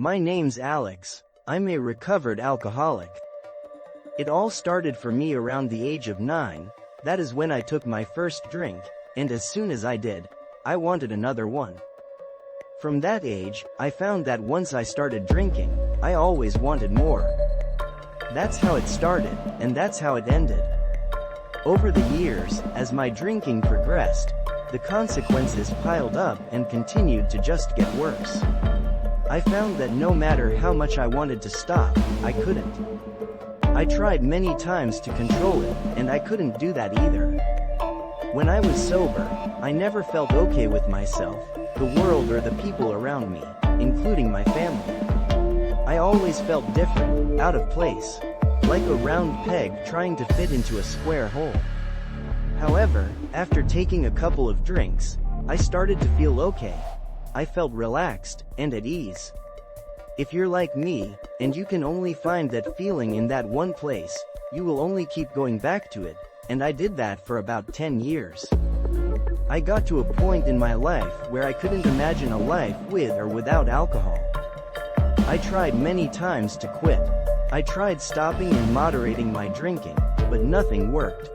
My name's Alex. I'm a recovered alcoholic. It all started for me around the age of 9, that is when I took my first drink, and as soon as I did, I wanted another one. From that age, I found that once I started drinking, I always wanted more. That's how it started, and that's how it ended. Over the years, as my drinking progressed, the consequences piled up and continued to just get worse. I found that no matter how much I wanted to stop, I couldn't. I tried many times to control it, and I couldn't do that either. When I was sober, I never felt okay with myself, the world or the people around me, including my family. I always felt different, out of place, like a round peg trying to fit into a square hole. However, after taking a couple of drinks, I started to feel okay. I felt relaxed and at ease. If you're like me, and you can only find that feeling in that one place, you will only keep going back to it, and I did that for about 10 years. I got to a point in my life where I couldn't imagine a life with or without alcohol. I tried many times to quit. I tried stopping and moderating my drinking, but nothing worked.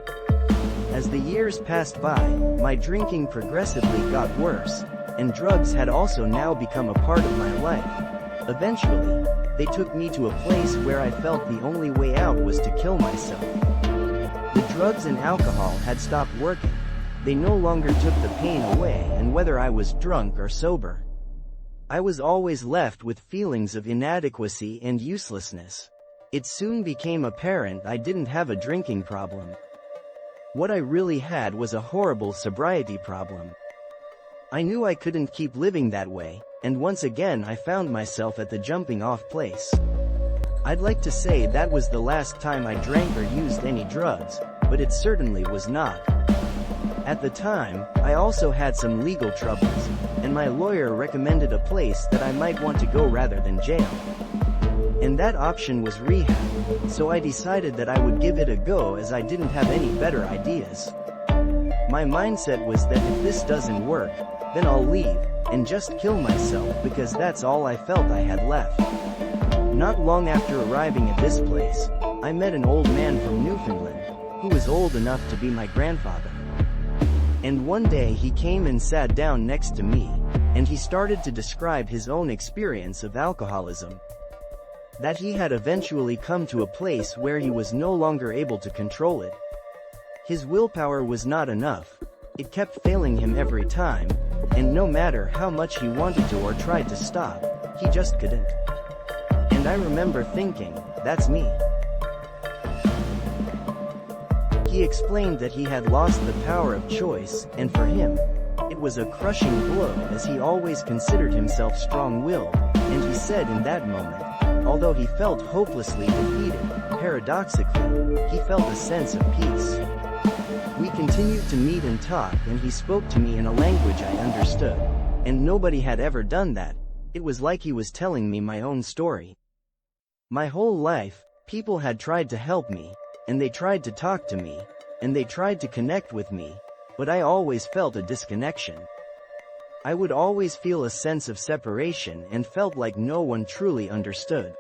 As the years passed by, my drinking progressively got worse, and drugs had also now become a part of my life. Eventually, they took me to a place where I felt the only way out was to kill myself. The drugs and alcohol had stopped working. They no longer took the pain away, and whether I was drunk or sober, I was always left with feelings of inadequacy and uselessness. It soon became apparent I didn't have a drinking problem. What I really had was a horrible sobriety problem. I knew I couldn't keep living that way, and once again I found myself at the jumping-off place. I'd like to say that was the last time I drank or used any drugs, but it certainly was not. At the time, I also had some legal troubles, and my lawyer recommended a place that I might want to go rather than jail. And that option was rehab, so I decided that I would give it a go as I didn't have any better ideas. My mindset was that if this doesn't work, then I'll leave, and just kill myself because that's all I felt I had left. Not long after arriving at this place, I met an old man from Newfoundland, who was old enough to be my grandfather. And one day he came and sat down next to me, and he started to describe his own experience of alcoholism. That he had eventually come to a place where he was no longer able to control it. His willpower was not enough. It kept failing him every time, and no matter how much he wanted to or tried to stop, he just couldn't. And I remember thinking, that's me. He explained that he had lost the power of choice, and for him, it was a crushing blow as he always considered himself strong-willed, and he said in that moment, although he felt hopelessly defeated, paradoxically, he felt a sense of peace. We continued to meet and talk, and he spoke to me in a language I understood. And nobody had ever done that. It was like he was telling me my own story. My whole life, people had tried to help me, and they tried to talk to me, and they tried to connect with me, but I always felt a disconnection. I would always feel a sense of separation and felt like no one truly understood.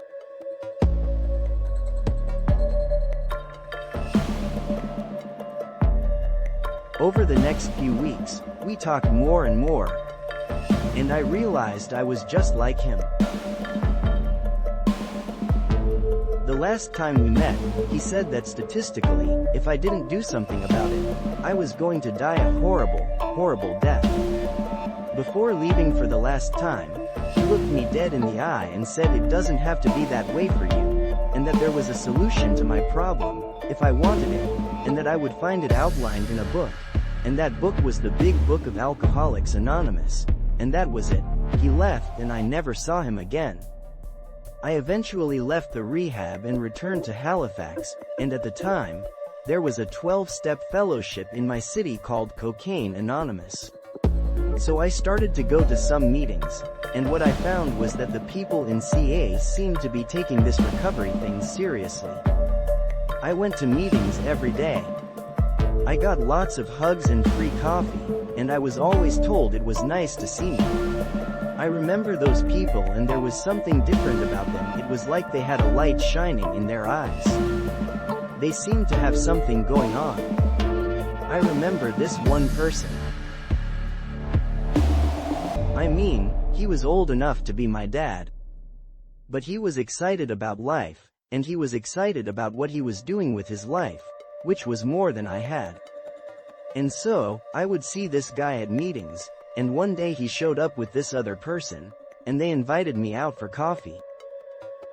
Over the next few weeks, we talked more and more, and I realized I was just like him. The last time we met, he said that statistically, if I didn't do something about it, I was going to die a horrible, horrible death. Before leaving for the last time, he looked me dead in the eye and said it doesn't have to be that way for you, and that there was a solution to my problem, if I wanted it, and that I would find it outlined in a book. And that book was the Big Book of Alcoholics Anonymous. And that was it. He left and I never saw him again. I eventually left the rehab and returned to Halifax, and at the time, there was a 12-step fellowship in my city called Cocaine Anonymous. So I started to go to some meetings, and what I found was that the people in CA seemed to be taking this recovery thing seriously. I went to meetings every day. I got lots of hugs and free coffee, and I was always told it was nice to see me. I remember those people, and there was something different about them. It was like they had a light shining in their eyes. They seemed to have something going on. I remember this one person. I mean, he was old enough to be my dad. But he was excited about life, and he was excited about what he was doing with his life, which was more than I had. And so, I would see this guy at meetings, and one day he showed up with this other person, and they invited me out for coffee.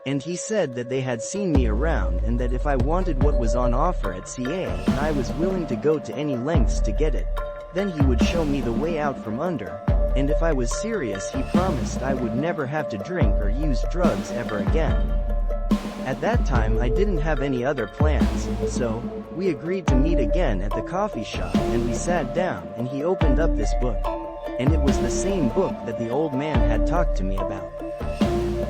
And he said that they had seen me around and that if I wanted what was on offer at CA and I was willing to go to any lengths to get it, then he would show me the way out from under, and if I was serious he promised I would never have to drink or use drugs ever again. At that time I didn't have any other plans, so we agreed to meet again at the coffee shop, and we sat down and he opened up this book. And it was the same book that the old man had talked to me about.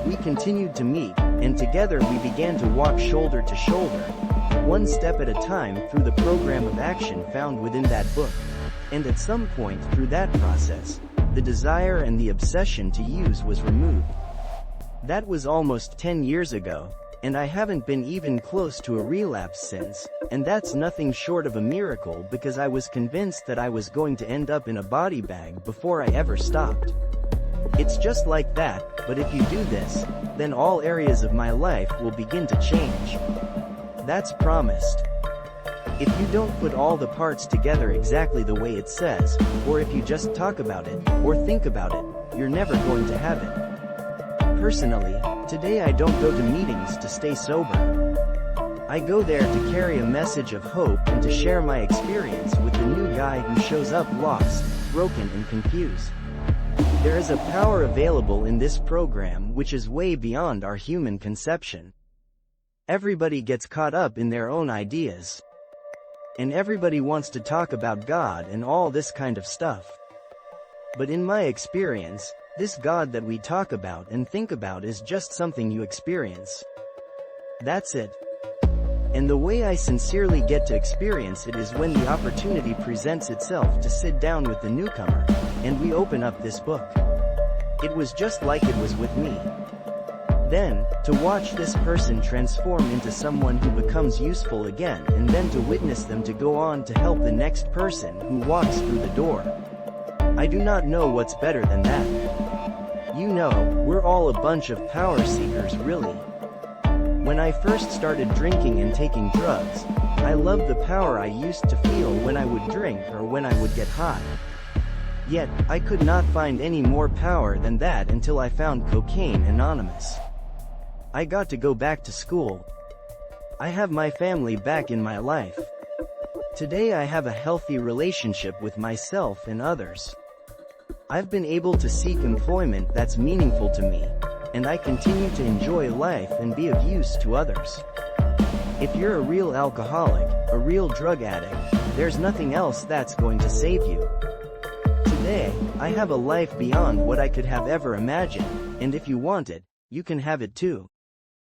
We continued to meet, and together we began to walk shoulder to shoulder, one step at a time through the program of action found within that book. And at some point through that process, the desire and the obsession to use was removed. That was almost 10 years ago, and I haven't been even close to a relapse since, and that's nothing short of a miracle, because I was convinced that I was going to end up in a body bag before I ever stopped. It's just like that, but if you do this, then all areas of my life will begin to change. That's promised. If you don't put all the parts together exactly the way it says, or if you just talk about it, or think about it, you're never going to have it. Personally, today I don't go to meetings to stay sober. I go there to carry a message of hope and to share my experience with the new guy who shows up lost, broken and confused. There is a power available in this program which is way beyond our human conception. Everybody gets caught up in their own ideas. And everybody wants to talk about God and all this kind of stuff. But in my experience, this God that we talk about and think about is just something you experience. That's it. And the way I sincerely get to experience it is when the opportunity presents itself to sit down with the newcomer, and we open up this book. It was just like it was with me. Then, to watch this person transform into someone who becomes useful again, and then to witness them to go on to help the next person who walks through the door. I do not know what's better than that. You know, we're all a bunch of power seekers, really. When I first started drinking and taking drugs, I loved the power I used to feel when I would drink or when I would get high. Yet, I could not find any more power than that until I found Cocaine Anonymous. I got to go back to school. I have my family back in my life. Today I have a healthy relationship with myself and others. I've been able to seek employment that's meaningful to me, and I continue to enjoy life and be of use to others. If you're a real alcoholic, a real drug addict, there's nothing else that's going to save you. Today, I have a life beyond what I could have ever imagined, and if you want it, you can have it too.